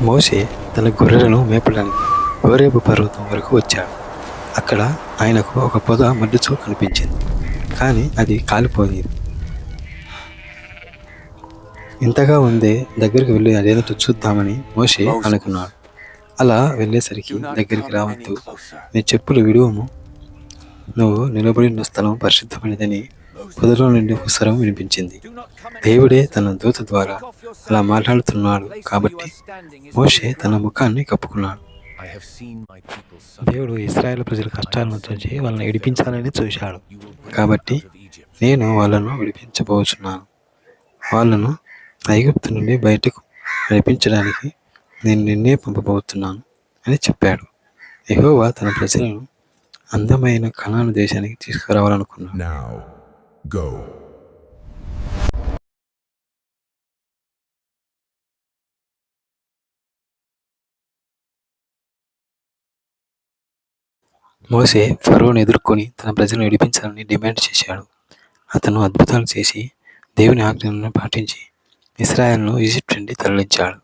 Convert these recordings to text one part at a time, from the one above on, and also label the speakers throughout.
Speaker 1: మోషే తన గొర్రెలను మేపడానికి హోరేబు పర్వతం వరకు వచ్చాడు. అక్కడ ఆయనకు ఒక పొద మడ్డుచో కనిపించింది, కానీ అది కాలిపోయేది. ఇంతగా ఉందే, దగ్గరికి వెళ్ళి అదేంటో చూద్దామని మోషే అనుకున్నాడు. అలా వెళ్ళేసరికి, దగ్గరికి రావద్దు, నీ చెప్పులు విడువము, నువ్వు నిలబడిన స్థలం పరిశుద్ధమైనదని పొదలో నుండి ఒక స్వరం వినిపించింది. దేవుడే తన దూత ద్వారా అలా మాట్లాడుతున్నాడు కాబట్టి మోషే తన ముఖాన్ని కప్పుకున్నాడు. దేవుడు ఇశ్రాయేలు ప్రజల కష్టాలను చూసి వాళ్ళని విడిపించాలని చూశాడు. కాబట్టి నేను వాళ్ళను విడిపించబోతున్నాను. వాళ్ళను ఐగుప్తు నుండి బయటకు నడిపించడానికి నేను నిన్నే పంపబోతున్నాను అని చెప్పాడు. యెహోవా తన ప్రజలను అందమైన కనాను దేశానికి తీసుకురావాలనుకున్నాడు. మోషే ఫరోను ఎదుర్కొని తన ప్రజలను విడిపించాలని డిమాండ్ చేశాడు. అతను అద్భుతాలు చేసి దేవుని ఆజ్ఞలను పాటించి ఇశ్రాయేలును ఈజిప్ట్ నుండి తరలించాడు.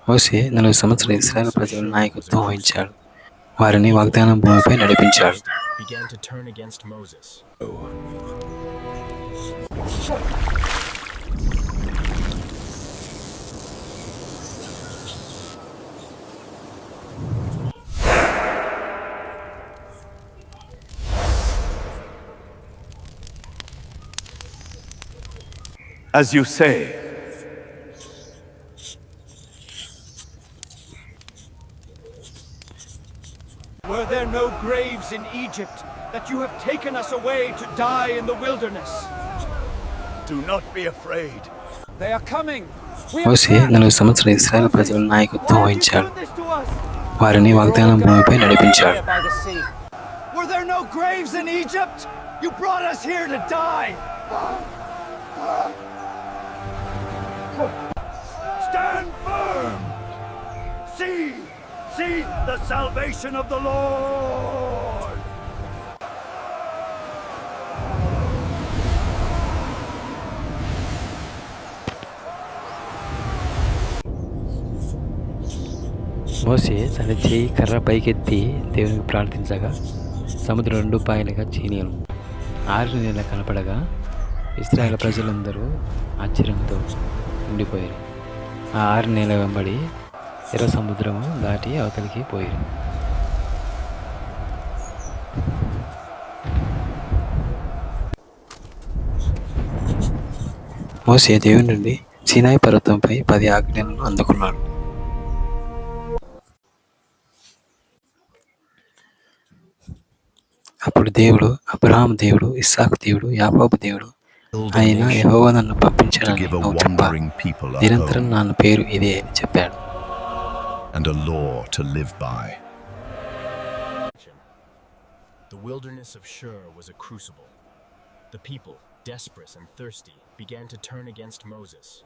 Speaker 1: మోషే 40 సంవత్సరాలు ఇశ్రాయేలు ప్రజల నాయకత్వం వహించాడు. వారిని వాగ్దానం భూమిపై నడిపించాడు.
Speaker 2: As you say,
Speaker 3: were there no graves in Egypt that you have taken us away to die in the wilderness?
Speaker 2: do not be afraid.
Speaker 3: They are coming.
Speaker 1: మోషే 40 సంవత్సరాలు ఇశ్రాయేలు ప్రజల నాయకత్వం వహించాడు. వారిని వాగ్దానం భూమిపై నడిపించాడు.
Speaker 3: Were there no graves in Egypt? You brought us here to die.
Speaker 2: Stand firm. See the salvation of the Lord.
Speaker 1: మోషే తన చేయి కర్ర పైకెత్తి దేవునికి ప్రార్థించగా సముద్రం 2 పాయలుగా చీనియను 6 నెలల కనపడగా ఇశ్రాయేలు ప్రజలందరూ ఆశ్చర్యంతో ఉండిపోయారు. ఆ 6 నెలల వెంబడి ఎర్ర సముద్రము దాటి అవతలికి పోయారు. మోషే దేవుని నుండి సీనాయి పర్వతంపై 10 ఆజ్ఞలను అందుకున్నాడు. అప్పుడు దేవుడు, అబ్రహాము దేవుడు, ఇస్సాకు దేవుడు, యాకోబు దేవుడు అయిన యెహోవా నన్ను పంపించాడని నువ్వు చెప్ప, నిరంతరం నా పేరు ఇదే అని చెప్పాడు.
Speaker 4: And a law to live by.
Speaker 5: The wilderness of Shur was a crucible. The people, desperate and thirsty, began to turn against Moses.